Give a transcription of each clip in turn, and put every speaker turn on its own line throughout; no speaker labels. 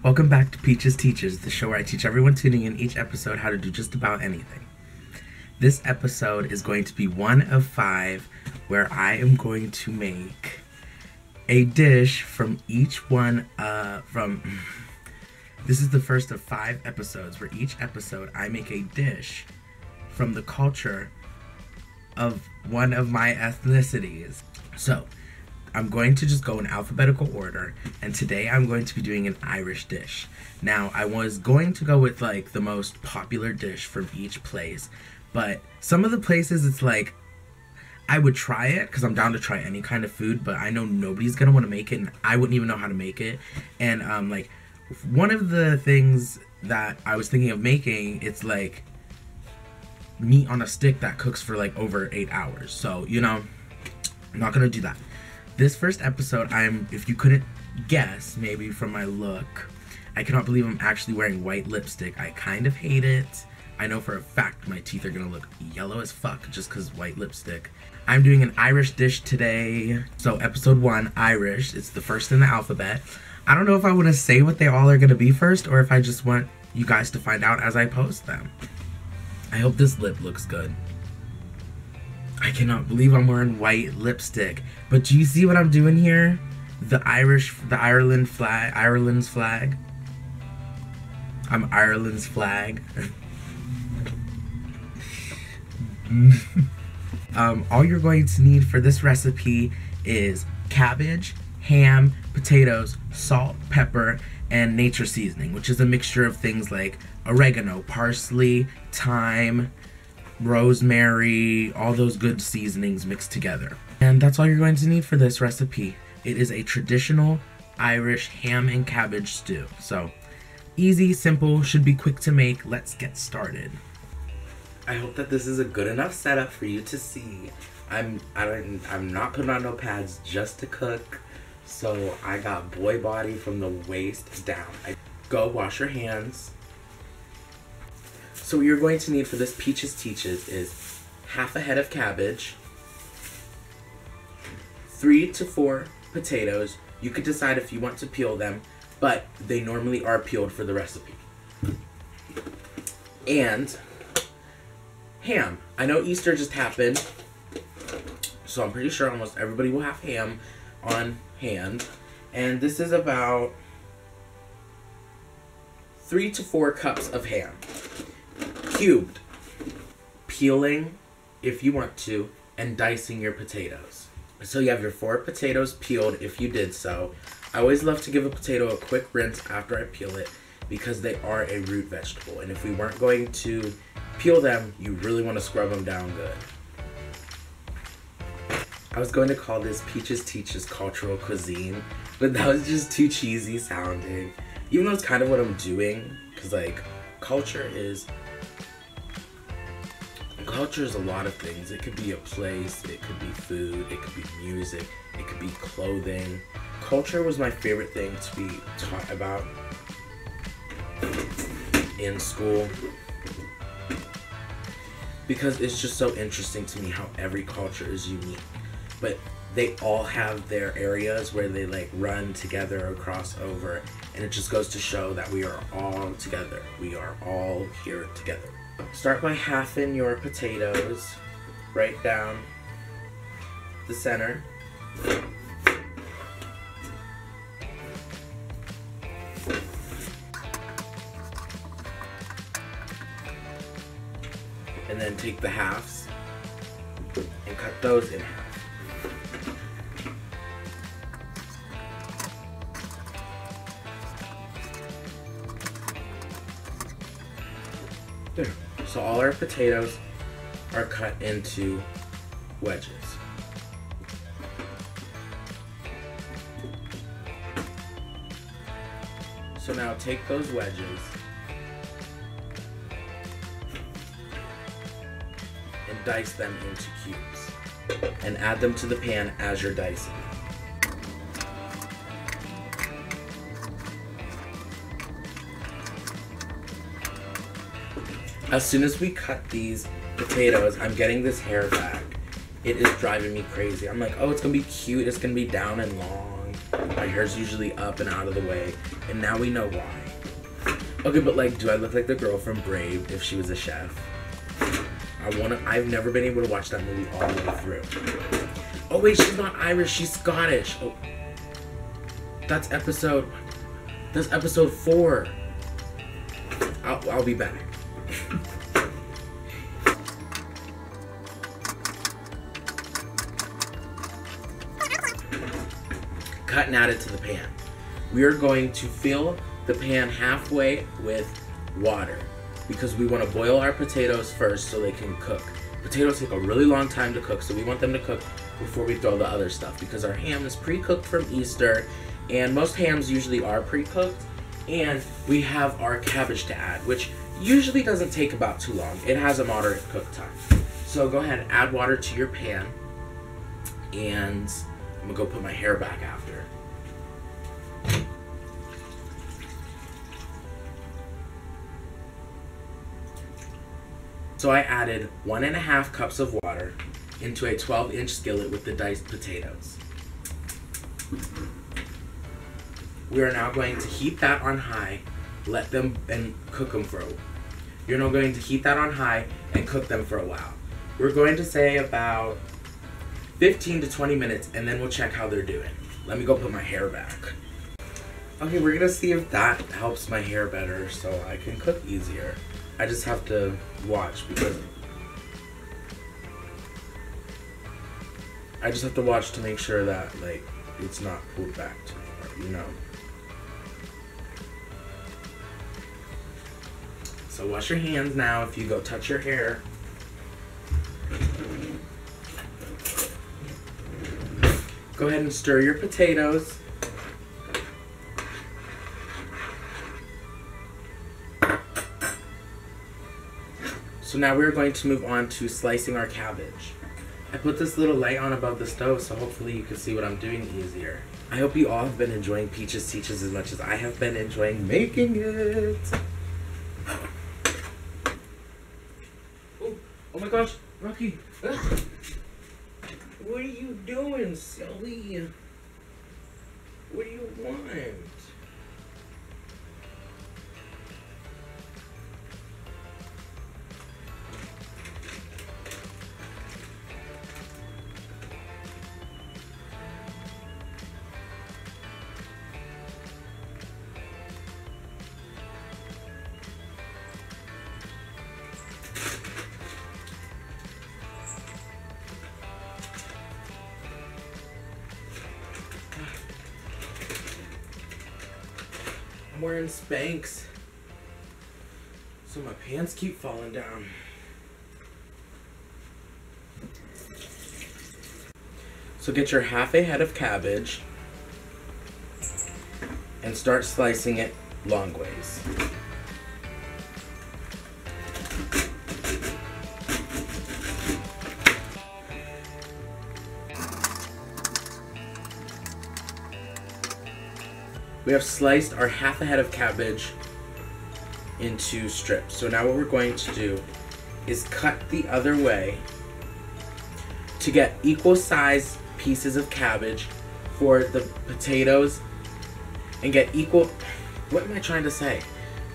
Welcome back to Peaches Teaches, the show where I teach everyone tuning in each episode how to do just about anything. This episode is going to be one of 5 where I am going to make a dish from each one This is the first of 5 episodes where each episode I make a dish from the culture of one of my ethnicities. So, I'm going to just go in alphabetical order, and today I'm going to be doing an Irish dish. Now, I was going to go with like the most popular dish from each place, but some of the places it's like, I would try it because I'm down to try any kind of food, but I know nobody's gonna want to make it, and I wouldn't even know how to make it. And like one of the things that I was thinking of making, it's like meat on a stick that cooks for like over 8 hours. So, you know, I'm not gonna do that. This first episode, if you couldn't guess, maybe from my look, I cannot believe I'm actually wearing white lipstick. I kind of hate it. I know for a fact my teeth are gonna look yellow as fuck just because white lipstick. I'm doing an Irish dish today. So episode 1, Irish. It's the first in the alphabet. I don't know if I want to say what they all are gonna be first or if I just want you guys to find out as I post them. I hope this lip looks good. I cannot believe I'm wearing white lipstick. But do you see what I'm doing here? Ireland's flag. I'm Ireland's flag. All you're going to need for this recipe is cabbage, ham, potatoes, salt, pepper, and nature seasoning, which is a mixture of things like oregano, parsley, thyme, rosemary, all those good seasonings mixed together. And that's all you're going to need for this recipe. It is a traditional Irish ham and cabbage stew. So easy, simple, should be quick to make. Let's get started. I hope that this is a good enough setup for you to see. I'm not putting on no pads just to cook. So I got boy body from the waist down. Go wash your hands. So what you're going to need for this Peaches Teaches is half a head of cabbage, 3 to 4 potatoes. You could decide if you want to peel them, but they normally are peeled for the recipe. And ham. I know Easter just happened, so I'm pretty sure almost everybody will have ham on hand. And this is about 3 to 4 cups of ham. Cubed, peeling if you want to, and dicing your potatoes. So you have your 4 potatoes peeled if you did so. I always love to give a potato a quick rinse after I peel it because they are a root vegetable, and if we weren't going to peel them, you really want to scrub them down good. I was going to call this Peaches Teaches Cultural Cuisine, but that was just too cheesy sounding. Even though it's kind of what I'm doing, because like culture is a lot of things. It could be a place, it could be food, it could be music, it could be clothing. Culture was my favorite thing to be taught about in school because it's just so interesting to me how every culture is unique. But they all have their areas where they like run together or cross over, and it just goes to show that we are all together. We are all here together. Start by halving your potatoes right down the center. And then take the halves and cut those in half. There. So all our potatoes are cut into wedges. So now take those wedges and dice them into cubes and add them to the pan as you're dicing. As soon as we cut these potatoes, I'm getting this hair back. It is driving me crazy. I'm like, oh, it's gonna be cute, it's gonna be down and long. My hair's usually up and out of the way, and now we know why. Okay, but like, do I look like the girl from Brave if she was a chef? I've never been able to watch that movie all the way through. Oh wait, she's not Irish, she's Scottish. Oh, that's episode 4. I'll be back. Cut and add it to the pan. We are going to fill the pan halfway with water because we want to boil our potatoes first so they can cook. Potatoes take a really long time to cook, so we want them to cook before we throw the other stuff because our ham is pre-cooked from Easter, and most hams usually are pre-cooked. And we have our cabbage to add, which usually doesn't take about too long. It has a moderate cook time. So go ahead and add water to your pan, and I'm gonna go put my hair back after. So I added 1.5 cups of water into a 12-inch skillet with the diced potatoes. We are now going to heat that on high, let them and cook them for a while. You're now going to heat that on high and cook them for a while. We're going to say about 15 to 20 minutes, and then we'll check how they're doing. Let me go put my hair back. Okay, we're gonna see if that helps my hair better so I can cook easier. I just have to watch because I just have to watch to make sure that like it's not pulled back too far, you know. So wash your hands now if you go touch your hair. Go ahead and stir your potatoes. So now we're going to move on to slicing our cabbage. I put this little light on above the stove so hopefully you can see what I'm doing easier. I hope you all have been enjoying Peaches Teaches as much as I have been enjoying making it. Oh my gosh, Rocky. What are you doing, silly? What do you want? I'm wearing Spanx, so my pants keep falling down. So get your half a head of cabbage and start slicing it long ways. We have sliced our half a head of cabbage into strips. So now what we're going to do is cut the other way to get equal size pieces of cabbage for the potatoes and get equal, what am I trying to say?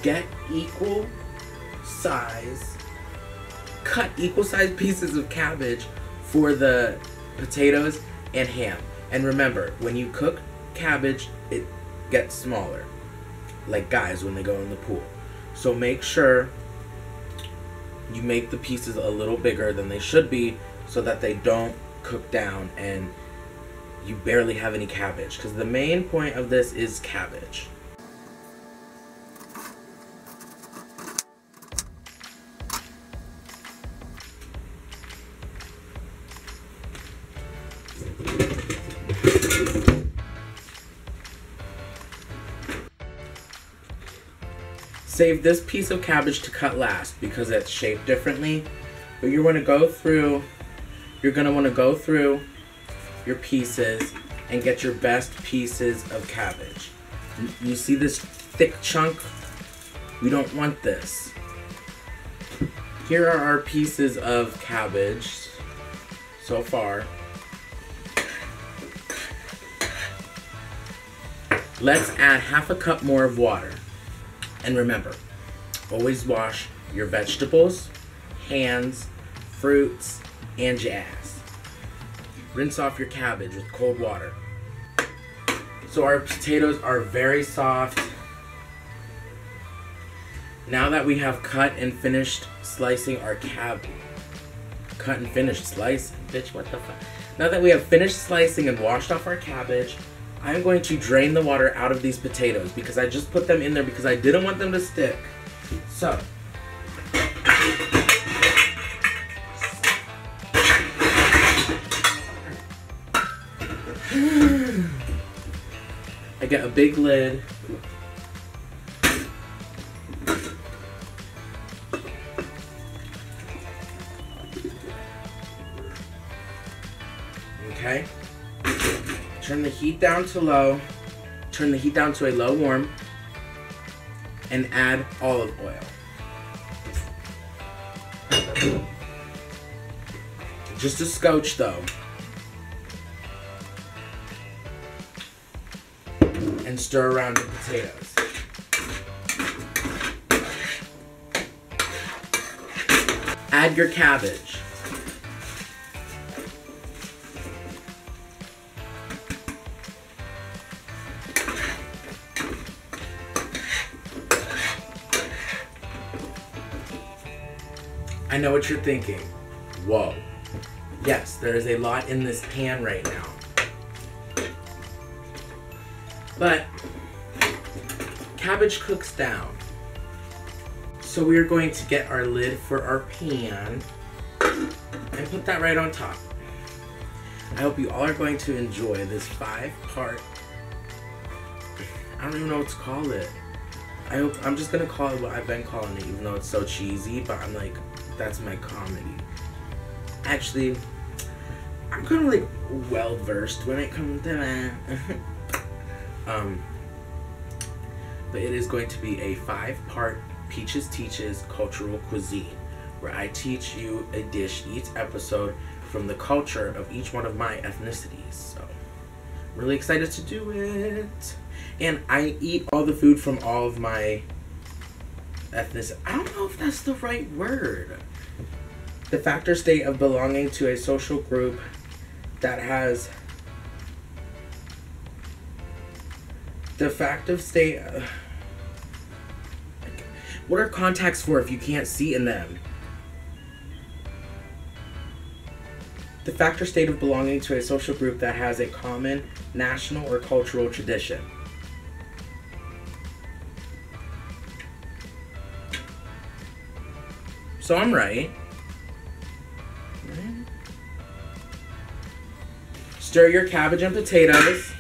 Get equal size, cut equal size pieces of cabbage for the potatoes and ham. And remember, when you cook cabbage, it gets smaller, like guys when they go in the pool. So make sure you make the pieces a little bigger than they should be so that they don't cook down and you barely have any cabbage, because the main point of this is cabbage. Save this piece of cabbage to cut last because it's shaped differently. But you're going to go through, you're going to want to go through your pieces and get your best pieces of cabbage. You see this thick chunk? We don't want this. Here are our pieces of cabbage so far. Let's add half a cup more of water. And remember, always wash your vegetables, hands, fruits, and jazz. Rinse off your cabbage with cold water. So our potatoes are very soft. Now that we have cut and finished slicing our cabbage. Cut and finished slicing? Bitch, what the fuck? Now that we have finished slicing and washed off our cabbage, I'm going to drain the water out of these potatoes because I just put them in there because I didn't want them to stick. So, I get a big lid. Okay. Turn the heat down to low. Turn the heat down to a low warm. And add olive oil. Just a scotch though. And stir around the potatoes. Add your cabbage. I know what you're thinking. Whoa. Yes, there is a lot in this pan right now. But cabbage cooks down. So we are going to get our lid for our pan and put that right on top. I hope you all are going to enjoy this 5-part, I don't even know what to call it. I'm just gonna call it what I've been calling it, even though it's so cheesy, but I'm like, that's my comedy. Actually, I'm kind of like well versed when it comes to that. But it is going to be a 5-part Peaches Teaches Cultural Cuisine, where I teach you a dish each episode from the culture of each one of my ethnicities. So, I'm really excited to do it. And I eat all the food from all of my ethnicity. I don't know if that's the right word. The factor state of belonging to a social group that has the factive state. What are contacts for if you can't see in them? The factor state of belonging to a social group that has a common national or cultural tradition. So I'm right. Stir your cabbage and potatoes.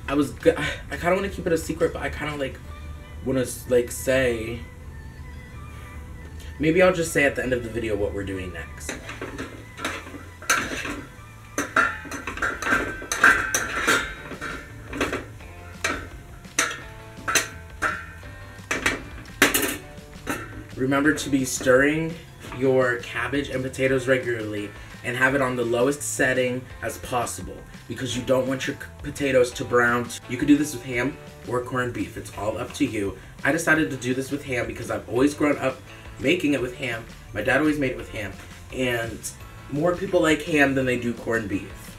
I kind of want to keep it a secret, but I kind of like want to like say, maybe I'll just say at the end of the video what we're doing next. Remember to be stirring your cabbage and potatoes regularly and have it on the lowest setting as possible because you don't want your potatoes to brown. You could do this with ham or corned beef. It's all up to you. I decided to do this with ham because I've always grown up making it with ham. My dad always made it with ham. And more people like ham than they do corned beef.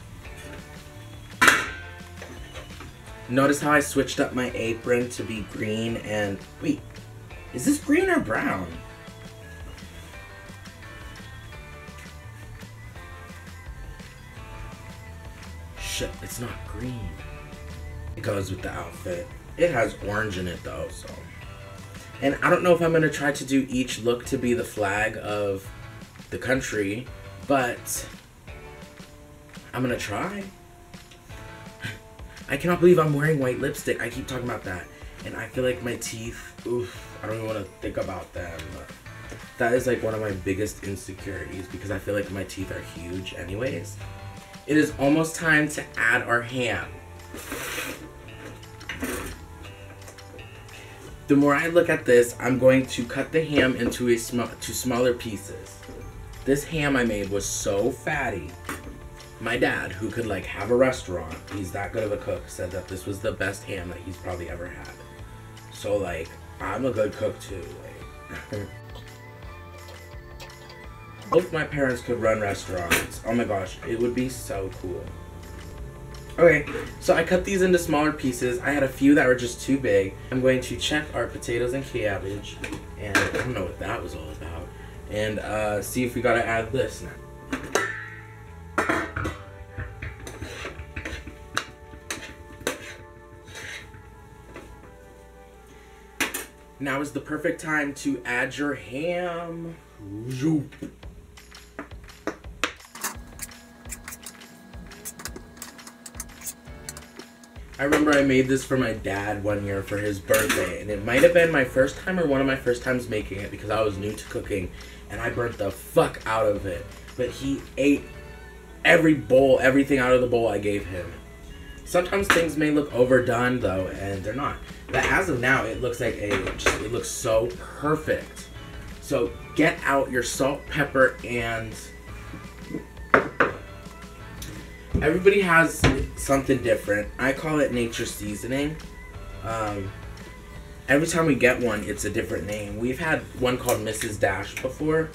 Notice how I switched up my apron to be green and... Wait. Is this green or brown? Shit, it's not green. It goes with the outfit. It has orange in it though, so. And I don't know if I'm gonna try to do each look to be the flag of the country, but I'm gonna try. I cannot believe I'm wearing white lipstick. I keep talking about that. And I feel like my teeth, oof, I don't even want to think about them. But that is like one of my biggest insecurities because I feel like my teeth are huge anyways. It is almost time to add our ham. The more I look at this, I'm going to cut the ham into smaller pieces. This ham I made was so fatty. My dad, who could like have a restaurant, he's that good of a cook, said that this was the best ham that he's probably ever had. So like, I'm a good cook too. Like, both my parents could run restaurants. Oh my gosh, it would be so cool. Okay, so I cut these into smaller pieces. I had a few that were just too big. I'm going to check our potatoes and cabbage, and I don't know what that was all about, and see if we gotta add this now. Now is the perfect time to add your ham. Zoop. I remember I made this for my dad one year for his birthday, and it might have been my first time or one of my first times making it because I was new to cooking, and I burnt the fuck out of it. But he ate every bowl, everything out of the bowl I gave him. Sometimes things may look overdone though, and they're not. But as of now, it looks like it looks so perfect. So get out your salt, pepper, and everybody has something different. I call it nature seasoning. Every time we get one, it's a different name. We've had one called Mrs. Dash before.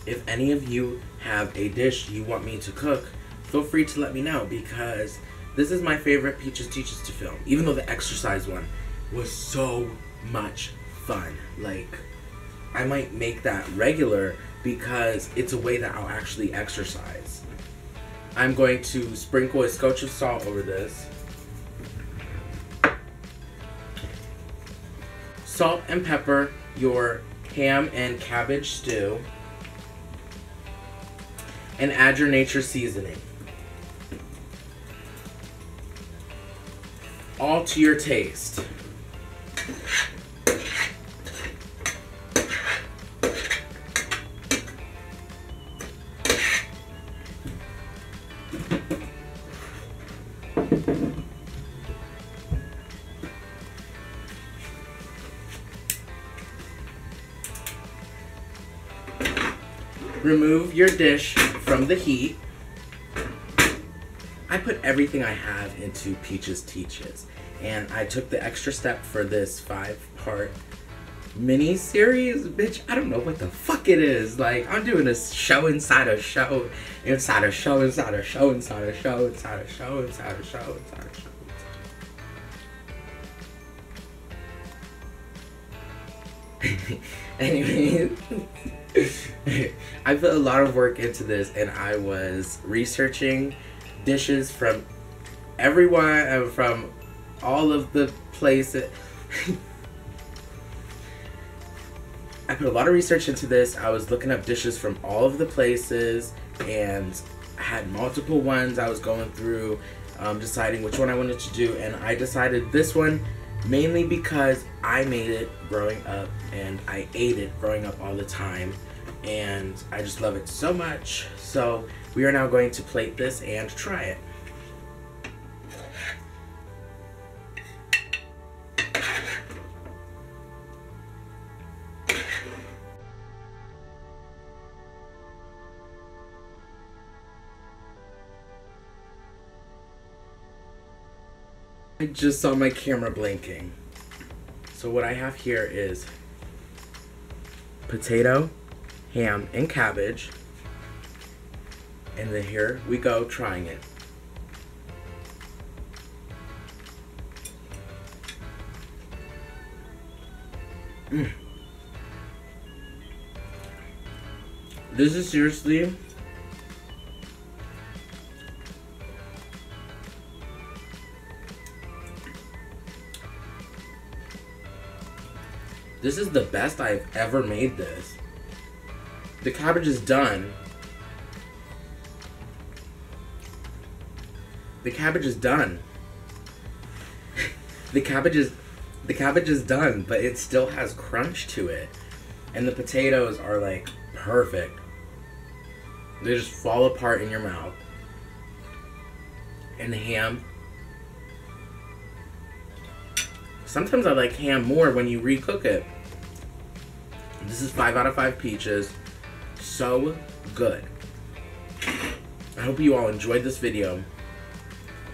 If any of you have a dish you want me to cook, feel free to let me know, because this is my favorite Peaches Teaches to film. Even though the exercise one was so much fun. Like, I might make that regular because it's a way that I'll actually exercise. I'm going to sprinkle a scotch of salt over this. Salt and pepper your ham and cabbage stew. And add your nature seasoning. All to your taste. Remove your dish from the heat. I put everything I have into Peaches Teaches, and I took the extra step for this 5-part mini series. Bitch, I don't know what the fuck it is. Like, I'm doing a show inside a show, inside a show, inside a show, inside a show, inside a show, inside a show, inside a show. Anyway, I put a lot of work into this, and I was researching dishes from everyone, from all of the places. I put a lot of research into this. I was looking up dishes from all of the places, and I had multiple ones I was going through, deciding which one I wanted to do, and I decided this one mainly because I made it growing up, and I ate it growing up all the time, and I just love it so much. So we are now going to plate this and try it. I just saw my camera blinking. So what I have here is potato, ham, and cabbage. And then here we go trying it. This is seriously the best I've ever made this. The cabbage is done. The cabbage is done. The cabbage is done, but it still has crunch to it. And the potatoes are like perfect. They just fall apart in your mouth. And the ham. Sometimes I like ham more when you recook it. This is 5 out of 5 peaches. So good. I hope you all enjoyed this video,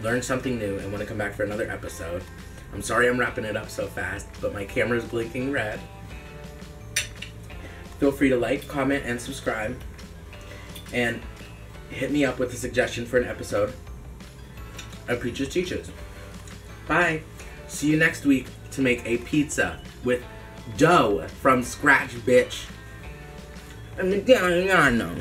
learned something new, and want to come back for another episode. I'm sorry I'm wrapping it up so fast, but my camera's blinking red. Feel free to like, comment, and subscribe. And hit me up with a suggestion for an episode of Preachers Teachers. Bye. See you next week to make a pizza with dough from scratch, bitch. I know.